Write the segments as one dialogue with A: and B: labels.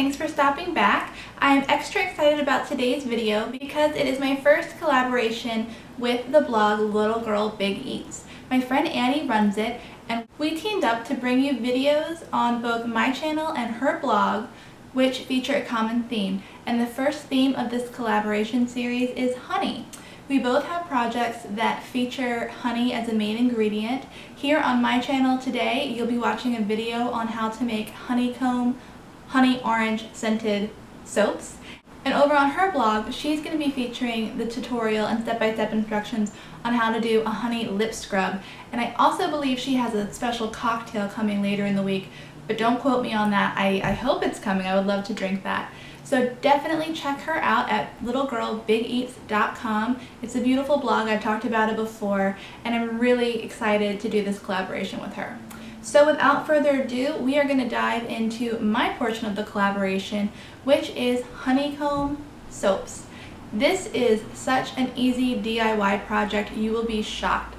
A: thanks for stopping back. I am extra excited about today's video because it is my first collaboration with the blog Little Girl Big Eats. My friend Annie runs it, and we teamed up to bring you videos on both my channel and her blog, which feature a common theme. And the first theme of this collaboration series is honey. We both have projects that feature honey as a main ingredient. Here on my channel today, you'll be watching a video on how to make honeycomb, honey orange scented soaps. And over on her blog, she's going to be featuring the tutorial and step-by-step instructions on how to do a honey lip scrub. And I also believe she has a special cocktail coming later in the week, but don't quote me on that. I hope it's coming. I would love to drink that. So definitely check her out at littlegirlbigeats.com. It's a beautiful blog. I've talked about it before, and I'm really excited to do this collaboration with her. So without further ado, we are going to dive into my portion of the collaboration, which is honeycomb soaps. This is such an easy DIY project, you will be shocked.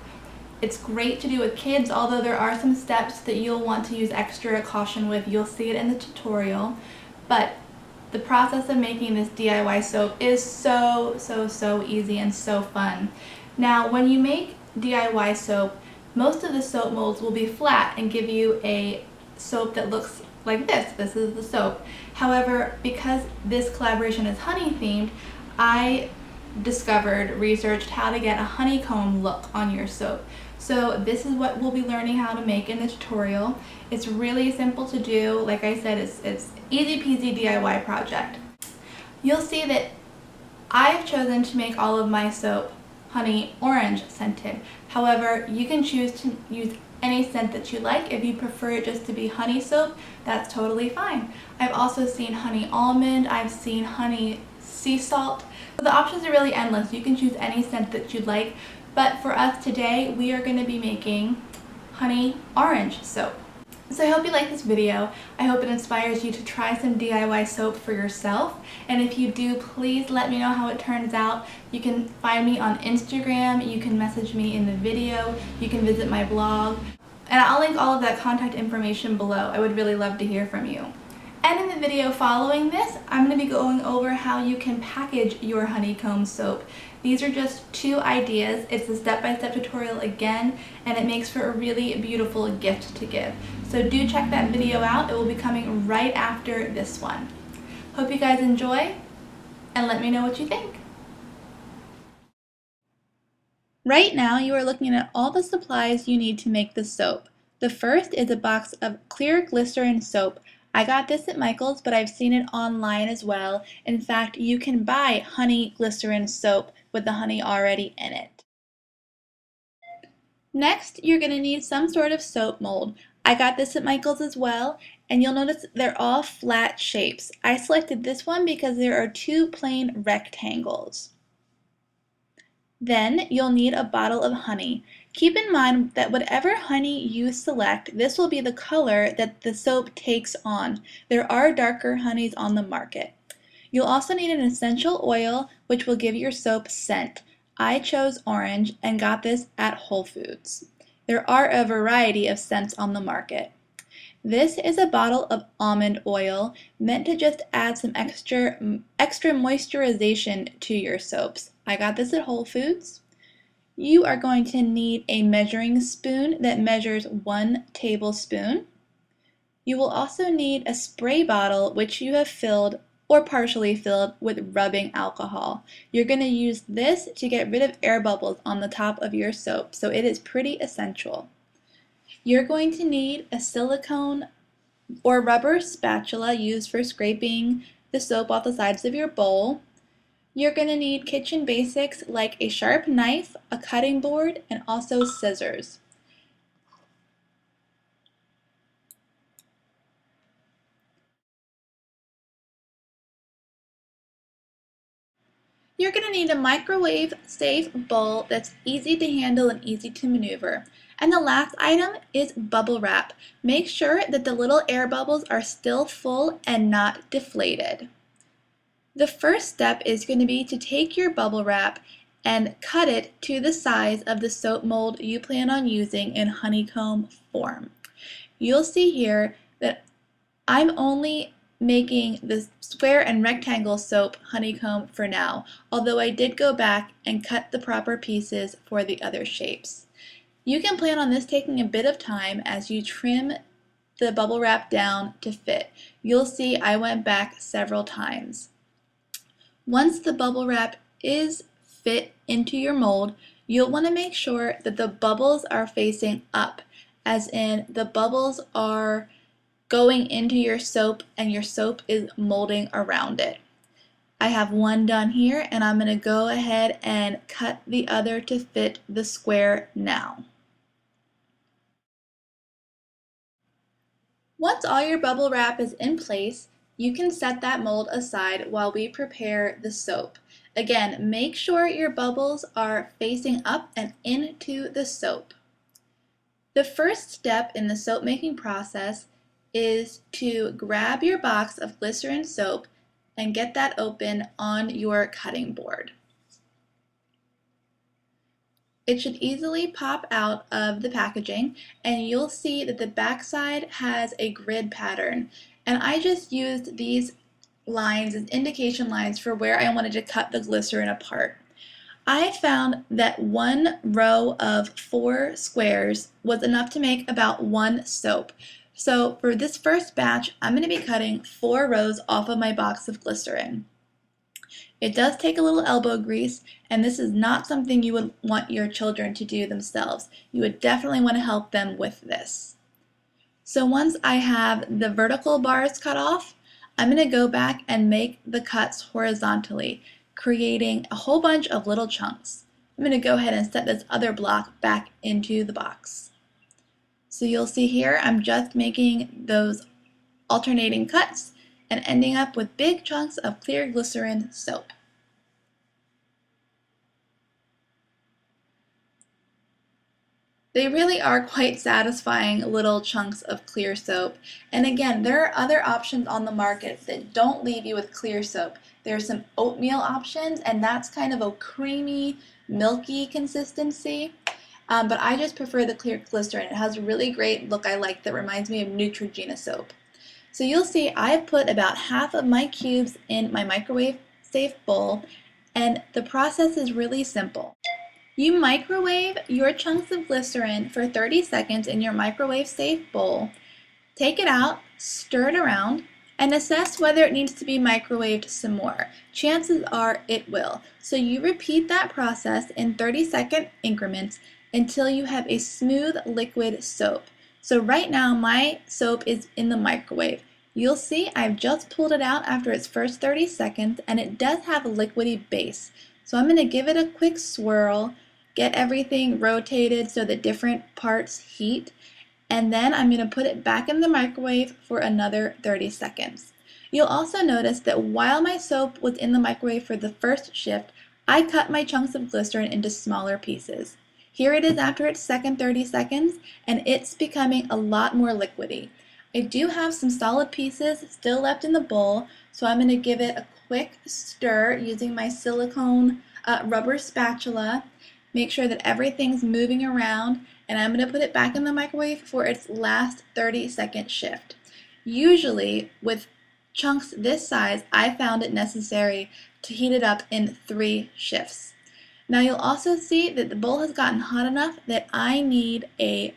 A: It's great to do with kids, although there are some steps that you'll want to use extra caution with. You'll see it in the tutorial, but the process of making this DIY soap is so easy and so fun. Now, when you make DIY soap, most of the soap molds will be flat and give you a soap that looks like this. This is the soap. However, because this collaboration is honey themed, I researched how to get a honeycomb look on your soap. So this is what we'll be learning how to make in the tutorial. It's really simple to do. Like I said, it's easy peasy DIY project. You'll see that I've chosen to make all of my soap honey orange scented. However, you can choose to use any scent that you like. If you prefer it just to be honey soap, that's totally fine. I've also seen honey almond, I've seen honey sea salt. So the options are really endless. You can choose any scent that you'd like, but for us today, we are going to be making honey orange soap. So I hope you like this video. I hope it inspires you to try some DIY soap for yourself. And if you do, please let me know how it turns out. You can find me on Instagram, you can message me in the video, you can visit my blog, and I'll link all of that contact information below. I would really love to hear from you. And in the video following this, I'm going to be going over how you can package your honeycomb soap. These are just 2 ideas. It's a step-by-step tutorial again, and it makes for a really beautiful gift to give. So do check that video out. It will be coming right after this one. Hope you guys enjoy, and let me know what you think. Right now, you are looking at all the supplies you need to make the soap. The first is a box of clear glycerin soap. I got this at Michael's, but I've seen it online as well. In fact, you can buy honey glycerin soap with the honey already in it. Next, you're going to need some sort of soap mold. I got this at Michael's as well, and you'll notice they're all flat shapes. I selected this one because there are 2 plain rectangles. Then you'll need a bottle of honey. Keep in mind that whatever honey you select, this will be the color that the soap takes on. There are darker honeys on the market. You'll also need an essential oil, which will give your soap scent. I chose orange and got this at Whole Foods. There are a variety of scents on the market. This is a bottle of almond oil meant to just add some extra moisturization to your soaps. I got this at Whole Foods. You are going to need a measuring spoon that measures 1 tablespoon. You will also need a spray bottle which you have filled or partially filled with rubbing alcohol. You're going to use this to get rid of air bubbles on the top of your soap, so it is pretty essential. You're going to need a silicone or rubber spatula used for scraping the soap off the sides of your bowl. You're going to need kitchen basics like a sharp knife, a cutting board, and also scissors. You're going to need a microwave-safe bowl that's easy to handle and easy to maneuver. And the last item is bubble wrap. Make sure that the little air bubbles are still full and not deflated. The first step is going to be to take your bubble wrap and cut it to the size of the soap mold you plan on using in honeycomb form. You'll see here that I'm only making the square and rectangle soap honeycomb for now, although I did go back and cut the proper pieces for the other shapes. You can plan on this taking a bit of time as you trim the bubble wrap down to fit. You'll see I went back several times. Once the bubble wrap is fit into your mold, you'll want to make sure that the bubbles are facing up, as in the bubbles are going into your soap and your soap is molding around it. I have one done here and I'm going to go ahead and cut the other to fit the square now. Once all your bubble wrap is in place, you can set that mold aside while we prepare the soap. Again, make sure your bubbles are facing up and into the soap. The first step in the soap making process is to grab your box of glycerin soap and get that open on your cutting board. It should easily pop out of the packaging, and you'll see that the backside has a grid pattern. And I just used these lines as indication lines for where I wanted to cut the glycerin apart. I found that one row of 4 squares was enough to make about 1 soap. So for this first batch, I'm going to be cutting 4 rows off of my box of glycerin. It does take a little elbow grease, and this is not something you would want your children to do themselves. You would definitely want to help them with this. So once I have the vertical bars cut off, I'm going to go back and make the cuts horizontally, creating a whole bunch of little chunks. I'm going to go ahead and set this other block back into the box. So you'll see here I'm just making those alternating cuts and ending up with big chunks of clear glycerin soap. They really are quite satisfying little chunks of clear soap. And again, there are other options on the market that don't leave you with clear soap. There's some oatmeal options, and that's kind of a creamy, milky consistency. But I just prefer the clear glycerin. It has a really great look I like that reminds me of Neutrogena soap. So you'll see I've put about half of my cubes in my microwave safe bowl, and the process is really simple. You microwave your chunks of glycerin for 30 seconds in your microwave safe bowl, take it out, stir it around, and assess whether it needs to be microwaved some more. Chances are it will. So you repeat that process in 30-second increments until you have a smooth liquid soap. So right now my soap is in the microwave. You'll see I've just pulled it out after its first 30 seconds, and it does have a liquidy base. So I'm going to give it a quick swirl, get everything rotated so that different parts heat, and then I'm going to put it back in the microwave for another 30 seconds. You'll also notice that while my soap was in the microwave for the first shift, I cut my chunks of glycerin into smaller pieces. Here it is after its second 30 seconds, and it's becoming a lot more liquidy. I do have some solid pieces still left in the bowl, so I'm going to give it a quick stir using my silicone rubber spatula. Make sure that everything's moving around, and I'm going to put it back in the microwave for its last 30-second shift. Usually, with chunks this size, I found it necessary to heat it up in 3 shifts. Now you'll also see that the bowl has gotten hot enough that I need a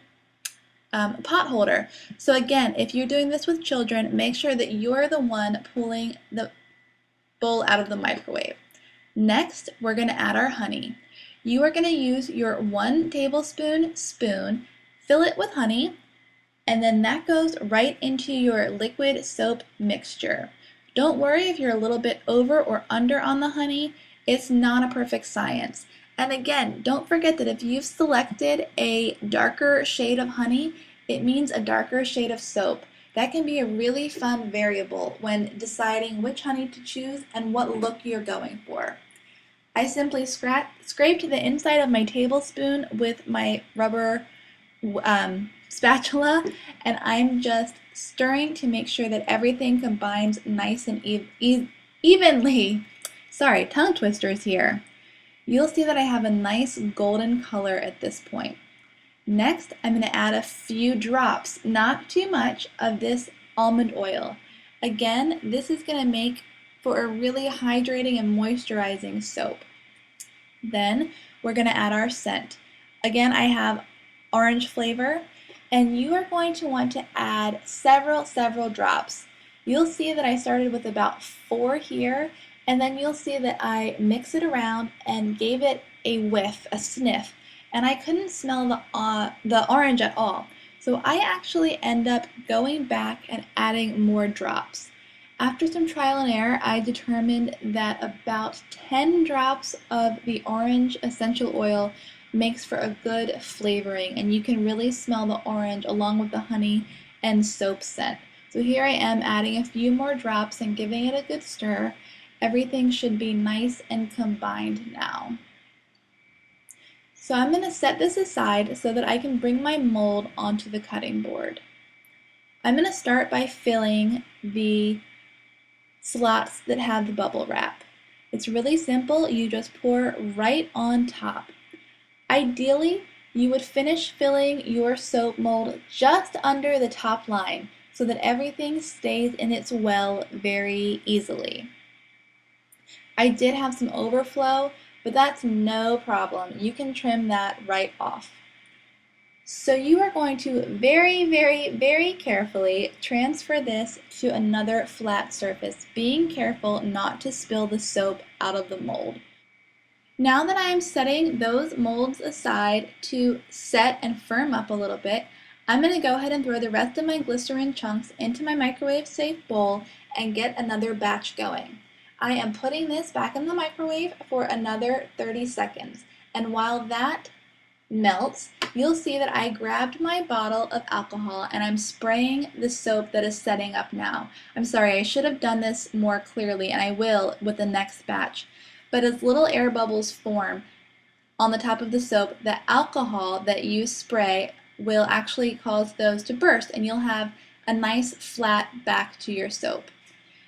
A: pot holder. So again, if you're doing this with children, make sure that you're the one pulling the bowl out of the microwave. Next, we're going to add our honey. You are going to use your 1 tablespoon spoon, fill it with honey, and then that goes right into your liquid soap mixture. Don't worry if you're a little bit over or under on the honey. It's not a perfect science. And again, don't forget that if you've selected a darker shade of honey, it means a darker shade of soap. That can be a really fun variable when deciding which honey to choose and what look you're going for. I simply scraped the inside of my tablespoon with my rubber spatula, and I'm just stirring to make sure that everything combines nice and evenly. Sorry, tongue twisters here. You'll see that I have a nice golden color at this point. Next, I'm going to add a few drops, not too much, of this almond oil. Again, this is going to make for a really hydrating and moisturizing soap. Then we're going to add our scent. Again, I have orange flavor, and you are going to want to add several drops. You'll see that I started with about 4 here, and then you'll see that I mix it around and gave it a whiff, a sniff, and I couldn't smell the orange at all. So I actually end up going back and adding more drops. After some trial and error, I determined that about 10 drops of the orange essential oil makes for a good flavoring, and you can really smell the orange along with the honey and soap scent. So here I am adding a few more drops and giving it a good stir. Everything should be nice and combined now. So I'm going to set this aside so that I can bring my mold onto the cutting board. I'm going to start by filling the slots that have the bubble wrap. It's really simple. You just pour right on top. Ideally, you would finish filling your soap mold just under the top line so that everything stays in its well very easily. I did have some overflow, but that's no problem. You can trim that right off. So you are going to very carefully transfer this to another flat surface, being careful not to spill the soap out of the mold. Now that I am setting those molds aside to set and firm up a little bit, I'm going to go ahead and throw the rest of my glycerin chunks into my microwave safe bowl and get another batch going. I am putting this back in the microwave for another 30 seconds, and while that melts, you'll see that I grabbed my bottle of alcohol and I'm spraying the soap that is setting up now. I'm sorry, I should have done this more clearly, and I will with the next batch. But as little air bubbles form on the top of the soap, the alcohol that you spray will actually cause those to burst, and you'll have a nice flat back to your soap.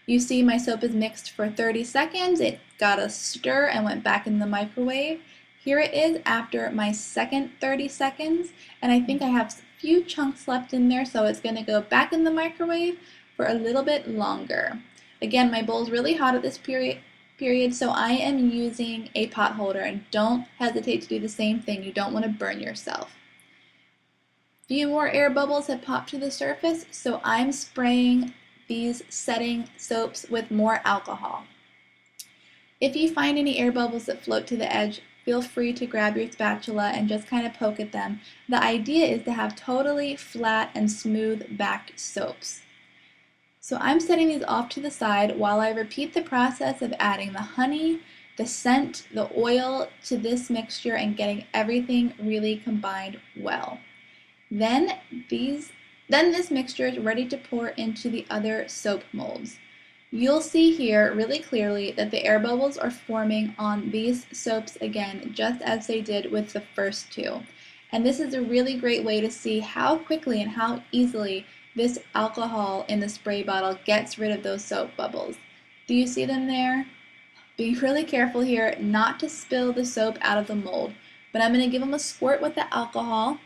A: You see my soap is mixed for 30 seconds. It got a stir and went back in the microwave. Here it is after my second 30 seconds, and I think I have a few chunks left in there, so it's going to go back in the microwave for a little bit longer. Again, my bowl's really hot at this period, so I am using a pot holder, and don't hesitate to do the same thing. You don't want to burn yourself. A few more air bubbles have popped to the surface, so I'm spraying these setting soaps with more alcohol. If you find any air bubbles that float to the edge, feel free to grab your spatula and just kind of poke at them. The idea is to have totally flat and smooth backed soaps. So I'm setting these off to the side while I repeat the process of adding the honey, the scent, the oil to this mixture and getting everything really combined well. Then this mixture is ready to pour into the other soap molds. You'll see here really clearly that the air bubbles are forming on these soaps again, just as they did with the first two. And this is a really great way to see how quickly and how easily this alcohol in the spray bottle gets rid of those soap bubbles. Do you see them there? Be really careful here not to spill the soap out of the mold, but I'm going to give them a squirt with the alcohol,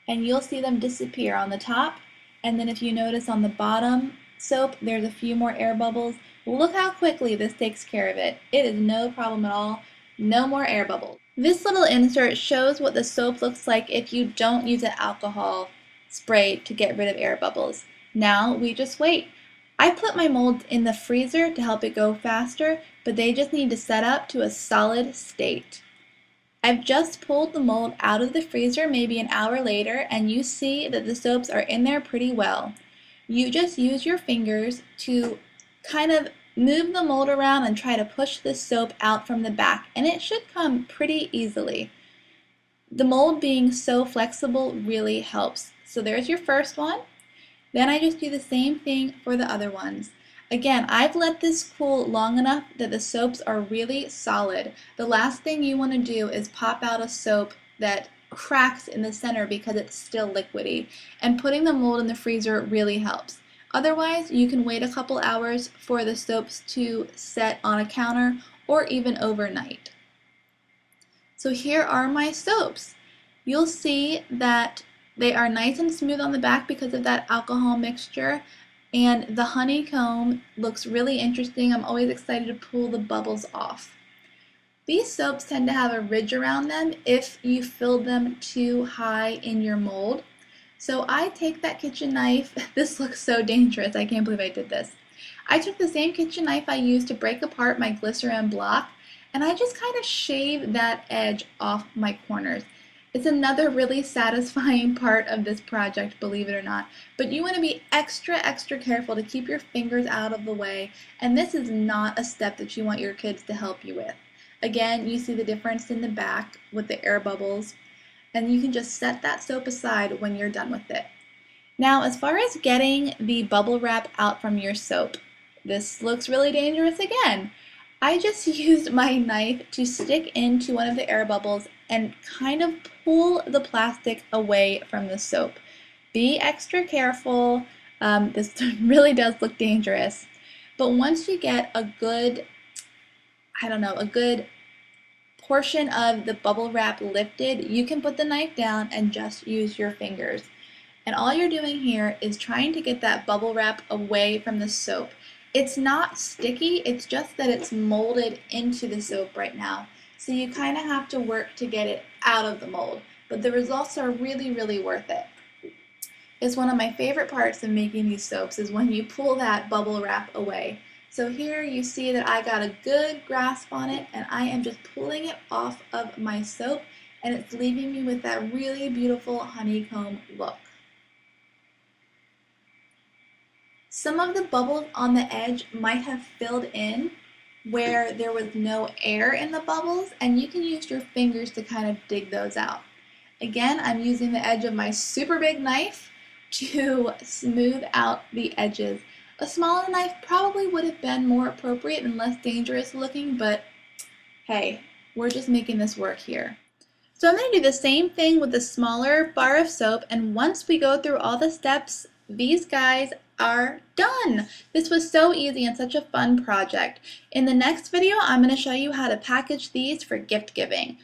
A: and you'll see them disappear on the top, and then if you notice on the bottom soap, there's a few more air bubbles. Look how quickly this takes care of it. It is no problem at all. No more air bubbles. This little insert shows what the soap looks like if you don't use an alcohol spray to get rid of air bubbles. Now we just wait. I put my molds in the freezer to help it go faster, but they just need to set up to a solid state. I've just pulled the mold out of the freezer maybe an hour later, and you see that the soaps are in there pretty well. You just use your fingers to kind of move the mold around and try to push the soap out from the back, and it should come pretty easily. The mold being so flexible really helps. So there's your first one. Then I just do the same thing for the other ones. Again, I've let this cool long enough that the soaps are really solid. The last thing you want to do is pop out a soap that cracks in the center because it's still liquidy, and putting the mold in the freezer really helps. Otherwise, you can wait a couple hours for the soaps to set on a counter or even overnight. So here are my soaps. You'll see that they are nice and smooth on the back because of that alcohol mixture. And the honeycomb looks really interesting. I'm always excited to pull the bubbles off. These soaps tend to have a ridge around them if you fill them too high in your mold. So I take that kitchen knife. This looks so dangerous. I can't believe I did this. I took the same kitchen knife I used to break apart my glycerin block, and I just kind of shave that edge off my corners. It's another really satisfying part of this project, believe it or not. But you want to be extra careful to keep your fingers out of the way, and this is not a step that you want your kids to help you with. Again, you see the difference in the back with the air bubbles, and you can just set that soap aside when you're done with it. Now, as far as getting the bubble wrap out from your soap, this looks really dangerous again. I just used my knife to stick into one of the air bubbles and kind of pull the plastic away from the soap. Be extra careful. This really does look dangerous. But once you get a good portion of the bubble wrap lifted, you can put the knife down and just use your fingers. And all you're doing here is trying to get that bubble wrap away from the soap. It's not sticky, it's just that it's molded into the soap right now. So you kind of have to work to get it out of the mold. But the results are really worth it. It's one of my favorite parts of making these soaps is when you pull that bubble wrap away. So here you see that I got a good grasp on it, and I am just pulling it off of my soap, and it's leaving me with that really beautiful honeycomb look. Some of the bubbles on the edge might have filled in where there was no air in the bubbles, and you can use your fingers to kind of dig those out. Again, I'm using the edge of my super big knife to smooth out the edges. A smaller knife probably would have been more appropriate and less dangerous looking, but hey, we're just making this work here. So I'm going to do the same thing with the smaller bar of soap, and once we go through all the steps, these guys are done. This was so easy and such a fun project. In the next video, I'm going to show you how to package these for gift giving.